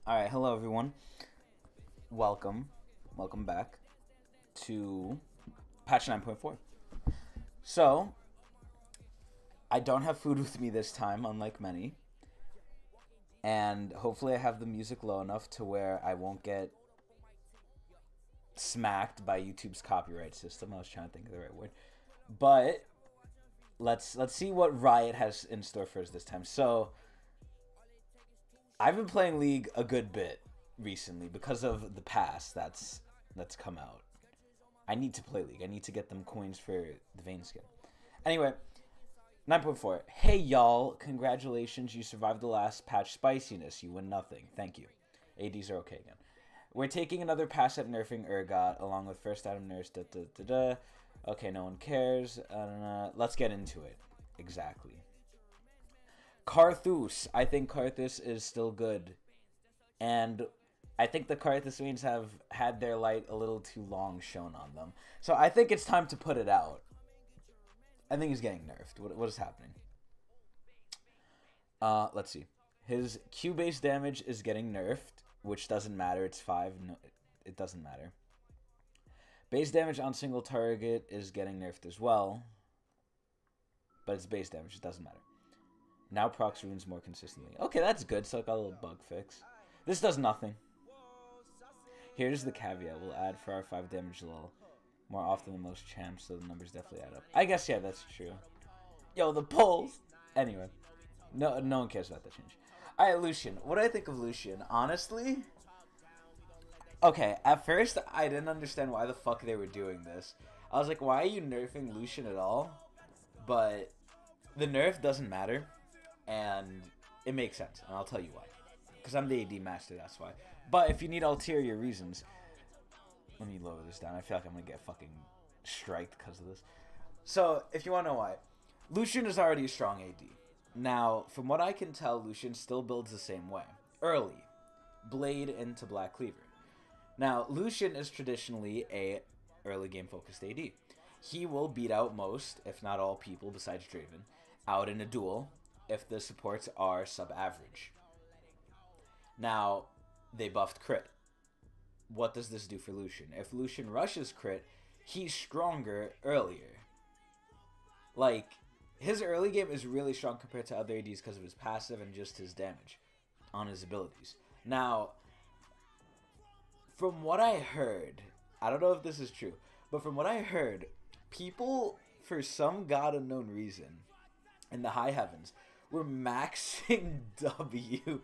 Alright, hello everyone. Welcome. Welcome back to patch 9.4. So, I don't have food with me this time, unlike many. And hopefully I have the music low enough to where I won't get smacked by YouTube's copyright system. I was trying to think of the right word. But let's see what Riot has in store for us this time. So, I've been playing League a good bit recently because of the pass that's come out. I need to play League. I need to get them coins for the Vayne skin. Anyway, 9.4. Hey y'all, congratulations, you survived the last patch spiciness. You win nothing. Thank you. ADs are okay again. We're taking another pass at nerfing Urgot along with first item nerfs. Okay, no one cares. Let's get into it. Exactly. Karthus. I think Karthus is still good. And I think the Karthus mains have had their light a little too long shown on them. So I think it's time to put it out. I think he's getting nerfed. What is happening? Let's see. His Q-based damage is getting nerfed, which doesn't matter. It's 5. No, it doesn't matter. Base damage on single target is getting nerfed as well. But it's base damage. It doesn't matter. Now procs runes more consistently. Okay, that's good. So I got a little bug fix. This does nothing. Here's the caveat. We'll add for our 5 damage lull more often than most champs, so the numbers definitely add up. I guess, yeah, that's true. Yo, the polls! Anyway. No one cares about that change. Alright, Lucian. What do I think of Lucian? Honestly? Okay, at first, I didn't understand why the fuck they were doing this. I was like, why are you nerfing Lucian at all? But the nerf doesn't matter. And it makes sense, and I'll tell you why. Because I'm the AD master, that's why. But if you need ulterior reasons... Let me lower this down. I feel like I'm going to get fucking striked because of this. So, if you want to know why. Lucian is already a strong AD. Now, from what I can tell, Lucian still builds the same way. Early. Blade into Black Cleaver. Now, Lucian is traditionally a early game focused AD. He will beat out most, if not all people besides Draven, out in a duel if the supports are sub-average. Now, they buffed crit. What does this do for Lucian? If Lucian rushes crit, he's stronger earlier. Like, his early game is really strong compared to other ADs because of his passive and just his damage on his abilities. Now, from what I heard, I don't know if this is true, but from what I heard, people, for some god unknown reason, in the high heavens, were maxing W.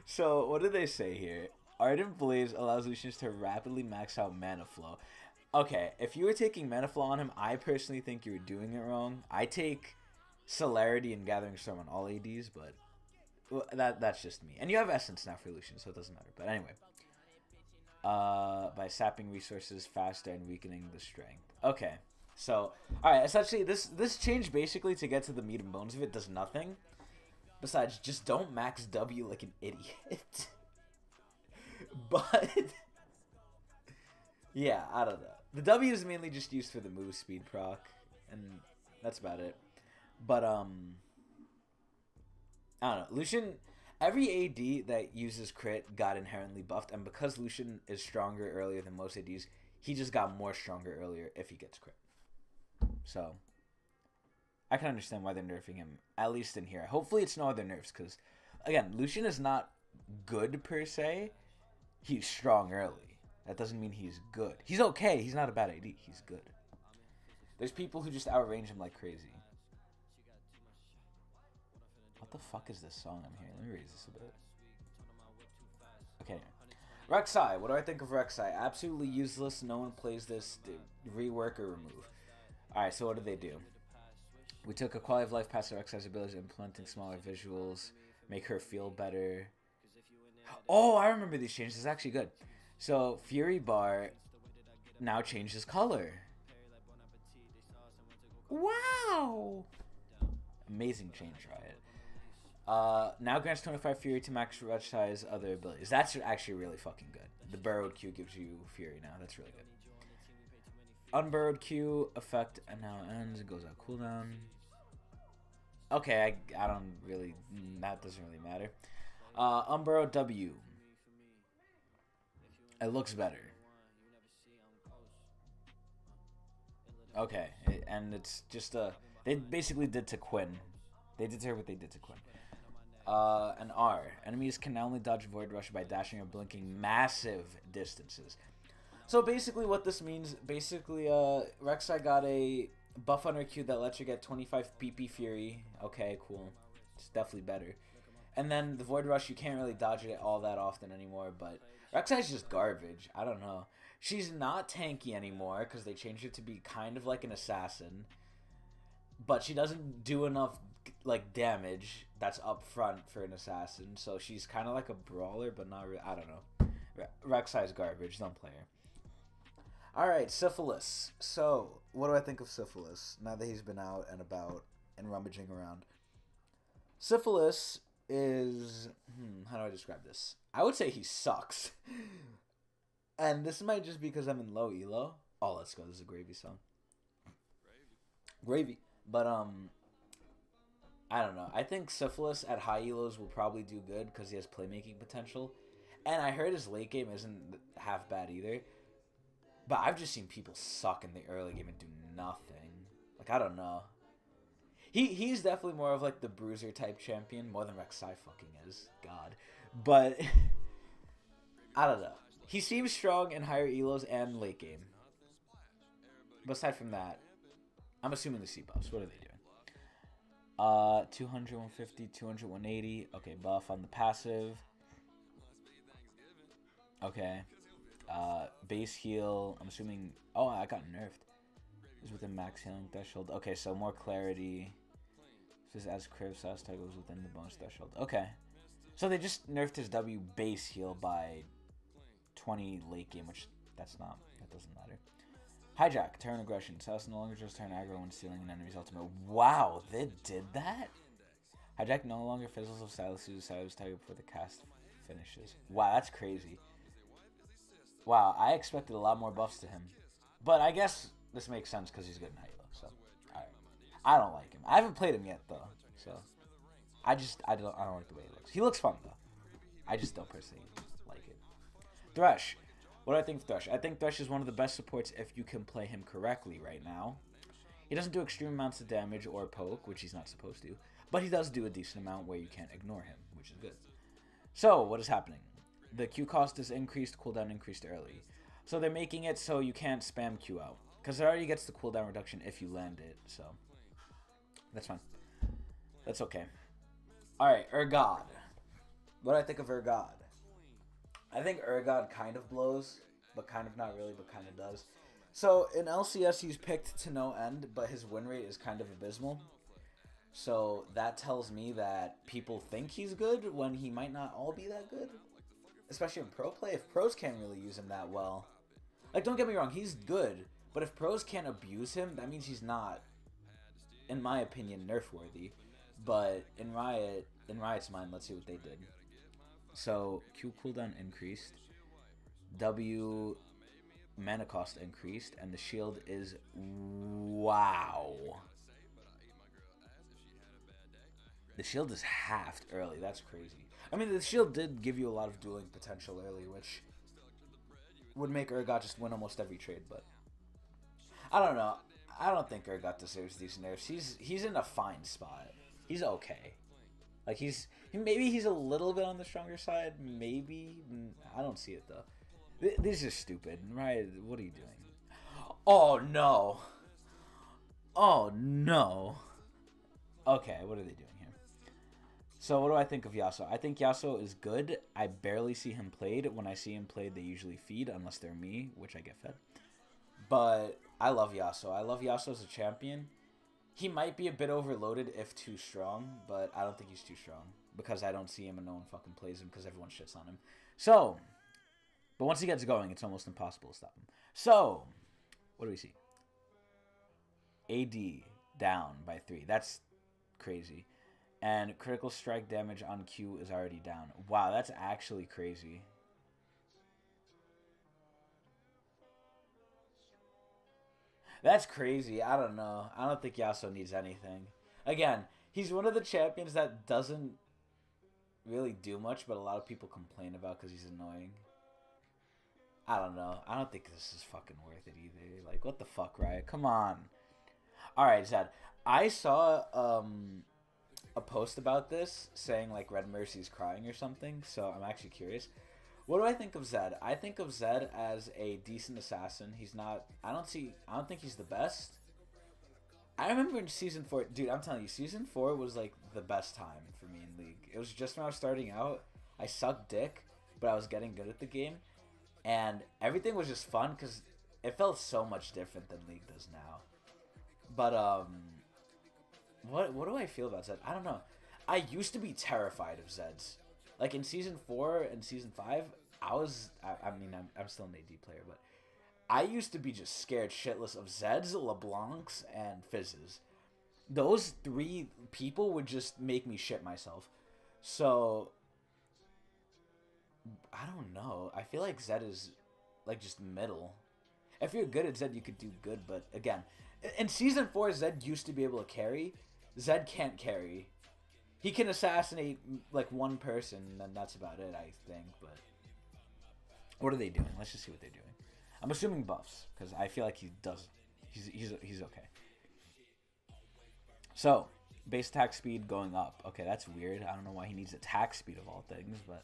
So, what do they say here? Ardent Blaze allows Lucians to rapidly max out mana flow. Okay, if you were taking mana flow on him, I personally think you were doing it wrong. I take Celerity and Gathering Storm on all ADs, but that's just me. And you have Essence now for Lucian, so it doesn't matter. But anyway. By sapping resources faster and weakening the strength. Okay. So, alright, essentially, this change basically to get to the meat and bones of it does nothing. Besides, just don't max W like an idiot. But, yeah, I don't know. The W is mainly just used for the move speed proc, and that's about it. But, I don't know. Lucian, every AD that uses crit got inherently buffed, and because Lucian is stronger earlier than most ADs, he just got more stronger earlier if he gets crit. So, I can understand why they're nerfing him, at least in here. Hopefully it's no other nerfs, because, again, Lucian is not good per se. He's strong early. That doesn't mean he's good. He's okay. He's not a bad AD. He's good. There's people who just outrange him like crazy. What the fuck is this song I'm hearing? Let me raise this a bit. Okay. Rek'Sai. What do I think of Rek'Sai? Absolutely useless. No one plays this. Rework or remove. Alright, so what did they do? We took a quality of life past Rek'Sai's ability, implementing smaller visuals, make her feel better. Oh, I remember these changes. It's actually good. So, Fury Bar now changes color. Wow! Amazing change, Riot. Now grants 25 Fury to max Rek'Sai's other abilities. That's actually really fucking good. The Burrowed Q gives you Fury now. That's really good. Unburrowed Q effect and now ends. It goes out cooldown. Okay, I don't really... That doesn't really matter. Umbro W. It looks better. Okay, and it's just they basically did to Quinn. They did to her what they did to Quinn. An R. Enemies can now only dodge Void Rush by dashing or blinking massive distances. So basically what this means, Rek'Sai got a buff on her Q that lets her get 25 PP Fury. Okay, cool. It's definitely better. And then the Void Rush, you can't really dodge it all that often anymore, but Rek'Sai's just garbage. I don't know. She's not tanky anymore because they changed her to be kind of like an assassin. But she doesn't do enough like damage that's up front for an assassin. So she's kind of like a brawler, but not really. I don't know. Rek'Sai's garbage. Don't play her. Alright, Syphilis. So, what do I think of Syphilis now that he's been out and about and rummaging around? Syphilis is... how do I describe this? I would say he sucks. And this might just because I'm in low elo. Oh, let's go. This is a Gravy song. Gravy. But, I don't know. I think Syphilis at high elos will probably do good because he has playmaking potential. And I heard his late game isn't half bad either. But I've just seen people suck in the early game and do nothing. Like, I don't know. He's definitely more of, like, the bruiser type champion. More than Rek'Sai fucking is. God. But, I don't know. He seems strong in higher elos and late game. But aside from that, I'm assuming the C buffs. What are they doing? 200, 150, 200, 180. Okay, buff on the passive. Okay. Base heal. I'm assuming... Oh, I got nerfed. Is within max healing threshold. Okay, so more clarity. This as Crib Sauce tag goes within the bonus threshold. Okay. So they just nerfed his W base heal by 20 late game, which that doesn't matter. Hijack, turn aggression. Sauce no longer just turn aggro when stealing an enemy's ultimate. Wow, they did that? Hijack no longer fizzles of Silas uses Silas target before the cast finishes. Wow, that's crazy. Wow, I expected a lot more buffs to him. But I guess this makes sense because he's good in Halo, so alright. I don't like him. I haven't played him yet though, so I don't like the way he looks. He looks fun though. I just don't personally like it. Thresh. What do I think of Thresh? I think Thresh is one of the best supports if you can play him correctly right now. He doesn't do extreme amounts of damage or poke, which he's not supposed to, but he does do a decent amount where you can't ignore him, which is good. So, what is happening? The Q cost is increased, cooldown increased early. So they're making it so you can't spam Q out. Because it already gets the cooldown reduction if you land it, so that's fine. That's okay. Alright, Urgod. What do I think of Urgod? I think Urgod kind of blows, but kind of not really, but kind of does. So in LCS he's picked to no end, but his win rate is kind of abysmal. So that tells me that people think he's good when he might not all be that good. Especially in pro play, if pros can't really use him that well. Like, don't get me wrong, he's good, but if pros can't abuse him, that means he's not, in my opinion, nerf-worthy. But in Riot's mind, let's see what they did. So, Q cooldown increased, W mana cost increased, and the shield is... Wow. The shield is halved early, that's crazy. I mean, the shield did give you a lot of dueling potential early, which would make Urgot just win almost every trade, but I don't know. I don't think Urgot deserves these nerfs. He's in a fine spot. He's okay. Like, maybe he's a little bit on the stronger side. Maybe. I don't see it, though. This is stupid. Right? What are you doing? Oh, no. Oh, no. Okay, what are they doing? So what do I think of Yasuo? I think Yasuo is good. I barely see him played. When I see him played, they usually feed, unless they're me, which I get fed. But I love Yasuo. I love Yasuo as a champion. He might be a bit overloaded if too strong, but I don't think he's too strong. Because I don't see him and no one fucking plays him because everyone shits on him. So, but once he gets going, it's almost impossible to stop him. So, what do we see? AD down by 3. That's crazy. And critical strike damage on Q is already down. Wow, that's actually crazy. That's crazy. I don't know. I don't think Yasuo needs anything. Again, he's one of the champions that doesn't really do much, but a lot of people complain about because he's annoying. I don't know. I don't think this is fucking worth it either. Like, what the fuck, Riot? Come on. All right, Zed. I saw a post about this saying like Red Mercy's crying or something, so I'm actually curious. What do I think of Zed? I think of Zed as a decent assassin. He's not. I don't think he's the best. I remember in season 4, dude. I'm telling you, season 4 was like the best time for me in League. It was just when I was starting out. I sucked dick, but I was getting good at the game, and everything was just fun because it felt so much different than League does now. But what do I feel about Zed? I don't know. I used to be terrified of Zeds. Like in season 4 and season 5, I'm still an AD player, but I used to be just scared shitless of Zeds, LeBlancs, and Fizzes. Those 3 people would just make me shit myself. So I don't know. I feel like Zed is like just middle. If you're good at Zed, you could do good, but again, in season 4, Zed used to be able to carry. Zed can't carry. He can assassinate like one person, and then that's about it, I think. But what are they doing? Let's just see what they're doing. I'm assuming buffs because I feel like he does. He's okay. So base attack speed going up. Okay, that's weird. I don't know why he needs attack speed of all things, but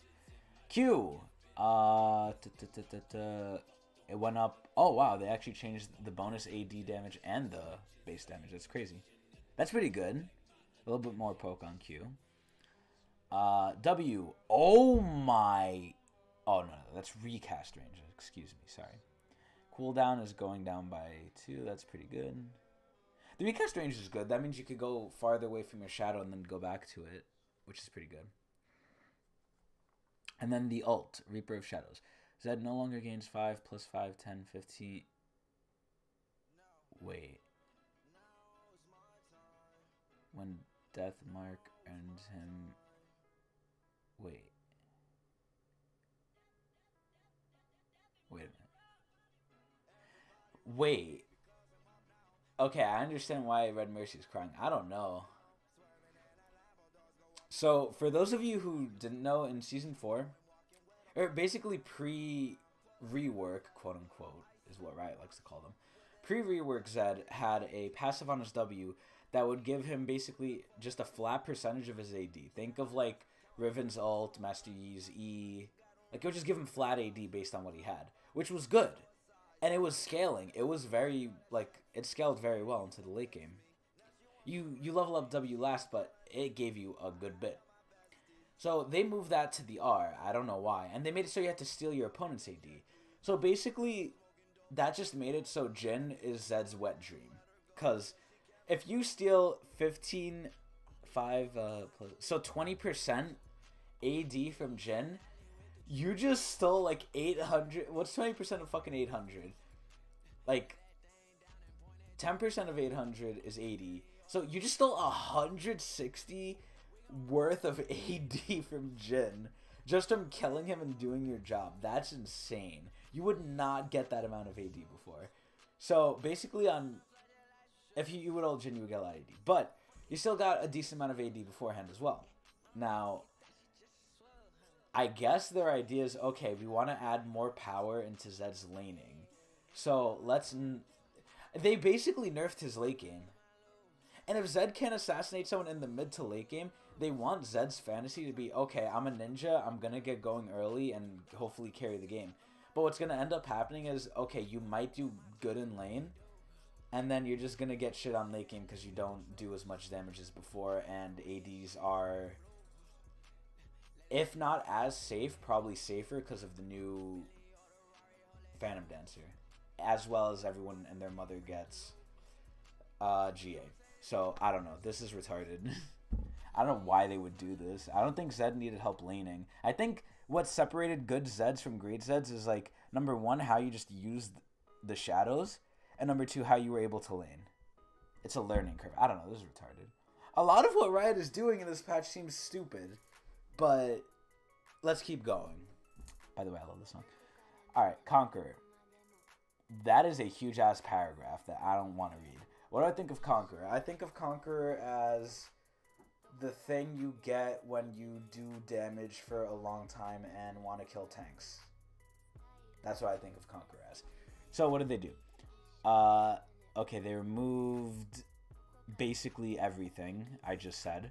Q. It went up. Oh wow, they actually changed the bonus AD damage and the base damage. That's crazy. That's pretty good. A little bit more poke on Q. W. Oh my. Oh no, that's recast range. Excuse me. Sorry. Cooldown is going down by 2. That's pretty good. The recast range is good. That means you could go farther away from your shadow and then go back to it, which is pretty good. And then the ult, Reaper of Shadows. Zed no longer gains 5 plus 5, 10, 15. Wait. When Death Mark ends him. Wait. Wait a minute. Wait. Okay, I understand why Red Mercy is crying. I don't know. So, for those of you who didn't know, in Season 4, or basically pre-rework, quote-unquote, is what Riot likes to call them. Pre-rework, Zed had a passive on his W that would give him basically just a flat percentage of his AD. Think of, like, Riven's ult, Master Yi's E. Like, it would just give him flat AD based on what he had, which was good. And it was scaling. It was very, like, it scaled very well into the late game. You level up W last, but it gave you a good bit. So they moved that to the R. I don't know why. And they made it so you had to steal your opponent's AD. So basically, that just made it so Jhin is Zed's wet dream. Because if you steal 15, 5, so 20% AD from Jhin, you just stole like 800. What's 20% of fucking 800? Like, 10% of 800 is 80. So you just stole 160 worth of AD from Jhin just from killing him and doing your job. That's insane. You would not get that amount of AD before. So basically, if you would ult Jhin, you would get a lot of AD, but you still got a decent amount of AD beforehand as well. Now, I guess their idea is, okay, we want to add more power into Zed's laning, so they basically nerfed his late game. And if Zed can't assassinate someone in the mid to late game, they want Zed's fantasy to be, okay, I'm a ninja, I'm going to get going early and hopefully carry the game. But what's going to end up happening is, okay, you might do good in lane, and then you're just going to get shit on late game because you don't do as much damage as before, and ADs are, if not as safe, probably safer because of the new Phantom Dancer. As well as everyone and their mother gets GA. So, I don't know. This is retarded. I don't know why they would do this. I don't think Zed needed help laning. I think what separated good Zeds from great Zeds is, like, number one, how you just used the shadows, and number two, how you were able to lane. It's a learning curve. I don't know. This is retarded. A lot of what Riot is doing in this patch seems stupid, but let's keep going. By the way, I love this song. Alright, Conqueror. That is a huge-ass paragraph that I don't want to read. What do I think of Conqueror? I think of Conqueror as the thing you get when you do damage for a long time and want to kill tanks. That's what I think of Conquer as. So what did they do? Okay, they removed basically everything I just said.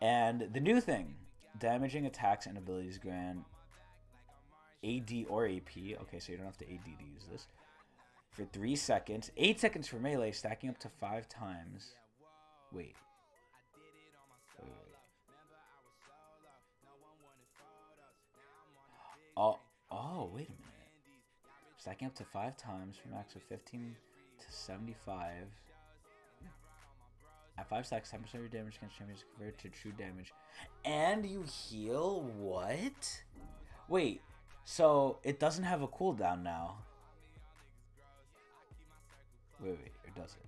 And the new thing, damaging attacks and abilities grant AD or AP. Okay, so you don't have to AD to use this. For 3 seconds. 8 seconds for melee, stacking up to 5 times. Wait. Oh, wait a minute. Stacking up to 5 times for max of 15 to 75. At 5 stacks, 10% of your damage against champions is converted to true damage. And you heal? What? Wait, so it doesn't have a cooldown now. Wait, or does it?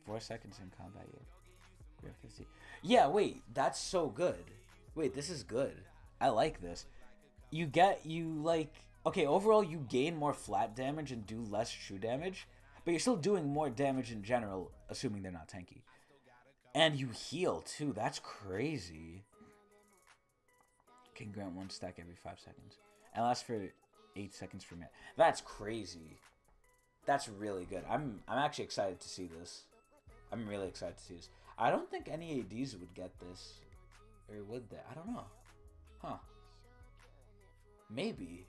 4 seconds in combat, yeah. 50. Yeah, wait, that's so good. Wait, this is good. I like this. Okay, overall you gain more flat damage and do less true damage, but you're still doing more damage in general, assuming they're not tanky. And you heal too, that's crazy. Can grant 1 stack every 5 seconds. And lasts for 8 seconds per minute. That's crazy. That's really good. I'm actually excited to see this. I'm really excited to see this. I don't think any ADs would get this. Or would they? I don't know. Huh. Maybe.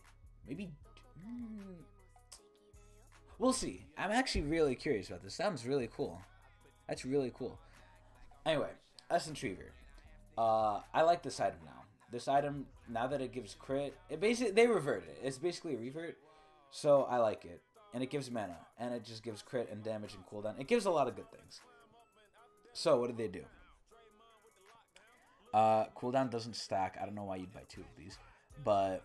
We'll see. I'm actually really curious about this. Sounds really cool. That's really cool. Anyway, Essence Reaver. I like this item now. This item, now that it gives crit, they revert it. It's basically a revert, so I like it. And it gives mana, and it just gives crit and damage and cooldown. It gives a lot of good things. So, what did they do? Cooldown doesn't stack. I don't know why you'd buy 2 of these, but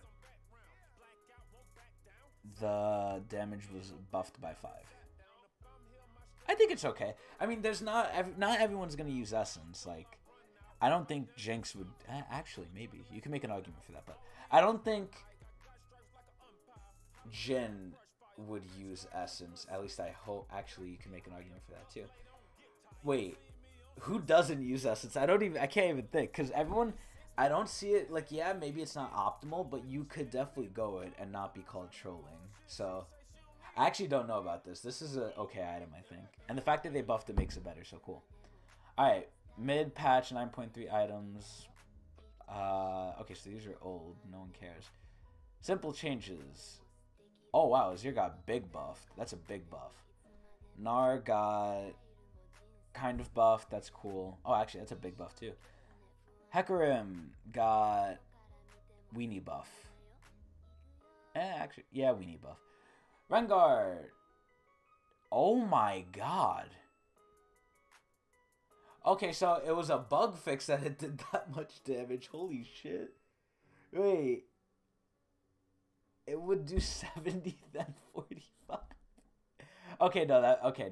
the damage was buffed by 5. I think it's okay. I mean, there's not everyone's gonna use Essence. Like, I don't think Jinx would... Actually, maybe. You can make an argument for that, but I don't think Jhin would use Essence. At least I hope... Actually, you can make an argument for that, too. Wait. Who doesn't use Essence? I can't even think. Because everyone... I don't see it... Like, yeah, maybe it's not optimal, but you could definitely go it and not be called trolling. So, I actually don't know about this. This is an okay item, I think. And the fact that they buffed it makes it better, so cool. Alright. Mid-patch 9.3 items. Okay, so these are old. No one cares. Simple changes. Oh, wow. Azir got big buffed. That's a big buff. Gnar got kind of buffed. That's cool. Oh, actually, that's a big buff, too. Hecarim got weenie buff. Actually, yeah, weenie buff. Rengar. Oh, my God. Okay, so it was a bug fix that it did that much damage. Holy shit. Wait. It would do 70, then 45. Okay, no, that's okay.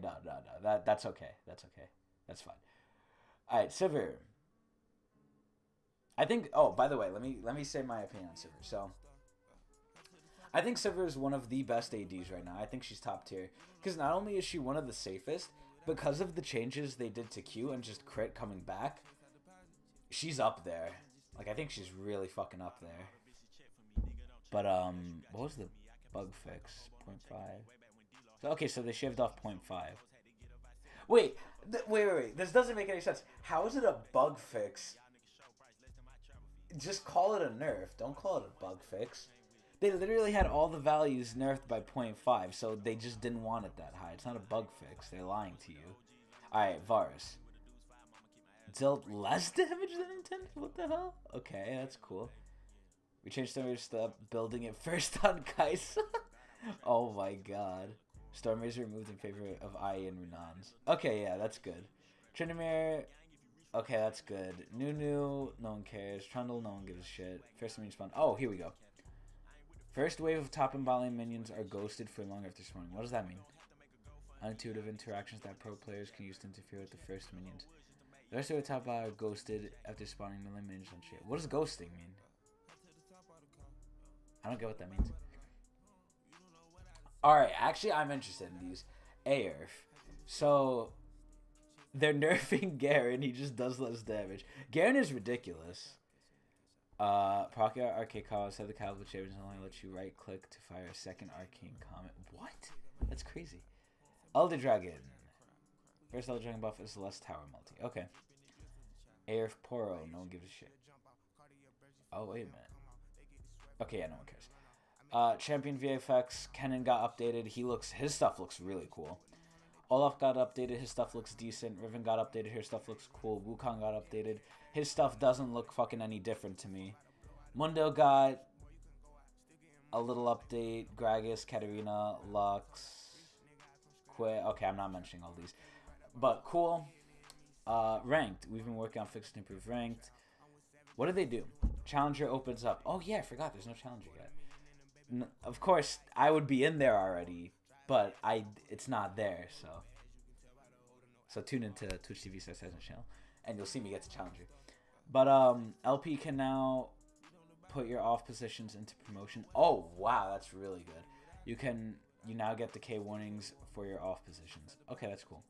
That's okay. That's fine. Alright, Sivir. I think, oh, by the way, let me say my opinion on Sivir. So, I think Sivir is one of the best ADs right now. I think she's top tier. Because not only is she one of the safest, because of the changes they did to Q and just crit coming back, she's up there. Like, I think she's really fucking up there. But, what was the bug fix? 0.5. So, okay, so they shaved off 0.5. Wait. This doesn't make any sense. How is it a bug fix? Just call it a nerf. Don't call it a bug fix. They literally had all the values nerfed by 0.5, so they just didn't want it that high. It's not a bug fix. They're lying to you. Alright, Varus. Dealt less damage than intended? What the hell? Okay, that's cool. We changed Stormrazor's stuff, building it first on Kai'Sa. Oh my god. Stormrazor removed in favor of Ai and Runan's. Okay, yeah, that's good. Tryndamere... Okay, that's good. Nunu, no one cares. Trundle, no one gives a shit. First minion spawn. Oh, here we go. First wave of top and bottom minions are ghosted for longer after spawning. What does that mean? Unintuitive interactions that pro players can use to interfere with the first minions. The rest of the top are ghosted after spawning melee minions and shit. What does ghosting mean? I don't get what that means. Alright, actually I'm interested in these. Aerf. So, They're nerfing Garen. He just does less damage. Garen is ridiculous. Proc Arcade Combat said the Caliber Champions only lets you right click to fire a second arcane comment. What? That's crazy. Elder Dragon. First Elder Dragon buff is less tower multi. Okay. Air Poro. No one gives a shit. Oh, wait a minute. Okay, yeah, no one cares. Champion VFX. Kennen got updated. His stuff looks really cool. Olaf got updated. His stuff looks decent. Riven got updated. Her stuff looks cool. Wukong got updated. His stuff doesn't look fucking any different to me. Mundo got a little update. Gragas, Katarina, Lux, Quay. Okay, I'm not mentioning all these. But cool. Ranked. We've been working on fixed and improved ranked. What do they do? Challenger opens up. Oh, yeah, I forgot. There's no Challenger yet. Of course, I would be in there already, but it's not there, so tune into Twitch TV channel, and you'll see me get to Challenger. But LP can now put your off positions into promotion. Oh wow, that's really good. You now get the K warnings for your off positions. Okay, that's cool.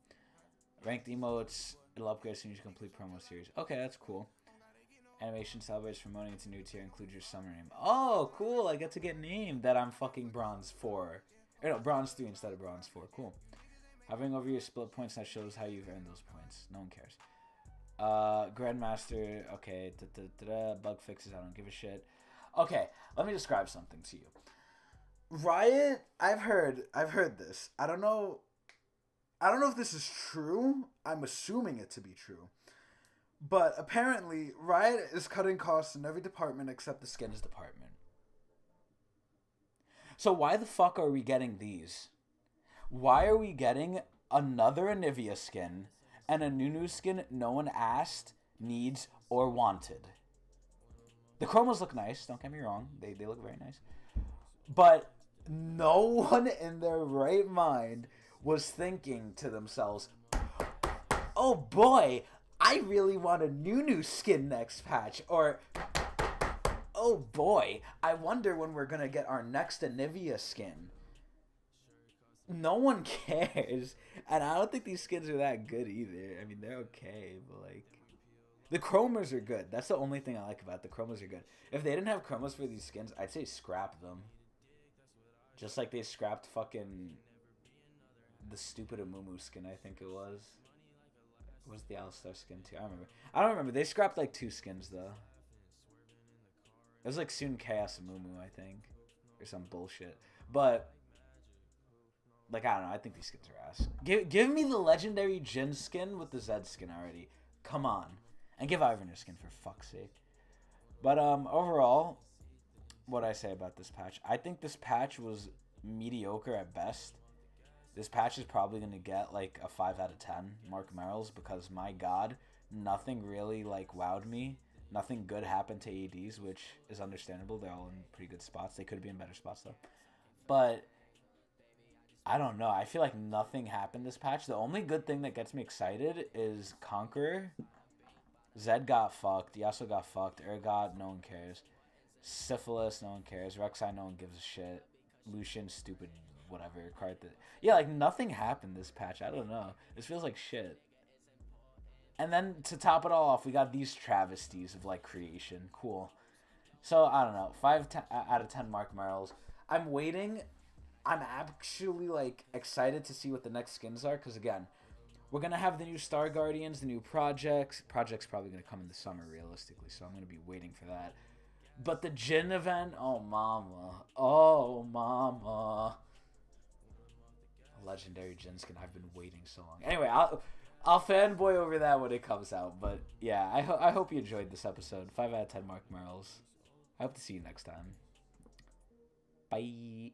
Ranked emotes, it'll upgrade as soon as you complete promo series. Okay, that's cool. Animation celebrates promoting into new tier, includes your summer name. Oh, cool! I get to get named that I'm fucking bronze 4. Or no, bronze 3 instead of bronze 4. Cool. Hovering over your split points, that shows how you've earned those points. No one cares. Grandmaster, okay. Bug fixes, I don't give a shit. Okay, let me describe something to you. Riot, I've heard this. I don't know if this is true. I'm assuming it to be true. But apparently, Riot is cutting costs in every department except the skins department. So why the fuck are we getting these? Why are we getting another Anivia skin and a Nunu skin no one asked, needs, or wanted? The chromos look nice, don't get me wrong. They look very nice. But no one in their right mind was thinking to themselves, oh boy, I really want a Nunu skin next patch. Or, oh boy, I wonder when we're going to get our next Anivia skin. No one cares. And I don't think these skins are that good either. I mean, they're okay, but like... The chromers are good. That's the only thing I like about it. The chromers are good. If they didn't have chromos for these skins, I'd say scrap them. Just like they scrapped fucking... the stupid Amumu skin, I think it was. It was the Alistar skin too. I don't remember. They scrapped like 2 skins though. It was like Soon Chaos Amumu, I think. Or some bullshit. But... like, I don't know. I think these skins are ass. Give me the legendary Jin skin with the Zed skin already. Come on. And give Ivan a skin for fuck's sake. But overall, what I say about this patch. I think this patch was mediocre at best. This patch is probably going to get like a 5 out of 10, Marc Merrills, because my god, nothing really like wowed me. Nothing good happened to ADs, which is understandable. They're all in pretty good spots. They could be in better spots though. But I don't know. I feel like nothing happened this patch. The only good thing that gets me excited is Conqueror. Zed got fucked. Yasuo got fucked. Ergot, no one cares. Syphilis, no one cares. Rek'Sai, no one gives a shit. Lucian, stupid, whatever. Yeah, like nothing happened this patch. I don't know. This feels like shit. And then to top it all off, we got these travesties of like creation. Cool. So I don't know. 5 out of 10 Marc Merrills. I'm waiting. I'm actually like excited to see what the next skins are, because again, we're gonna have the new Star Guardians, the new projects. Project's probably gonna come in the summer realistically, so I'm gonna be waiting for that. But the Jin event, oh mama, oh mama, legendary Jin skin. I've been waiting so long. Anyway, I'll fanboy over that when it comes out. But yeah, I hope you enjoyed this episode. 5 out of 10 Marc Merrills. I hope to see you next time. Bye.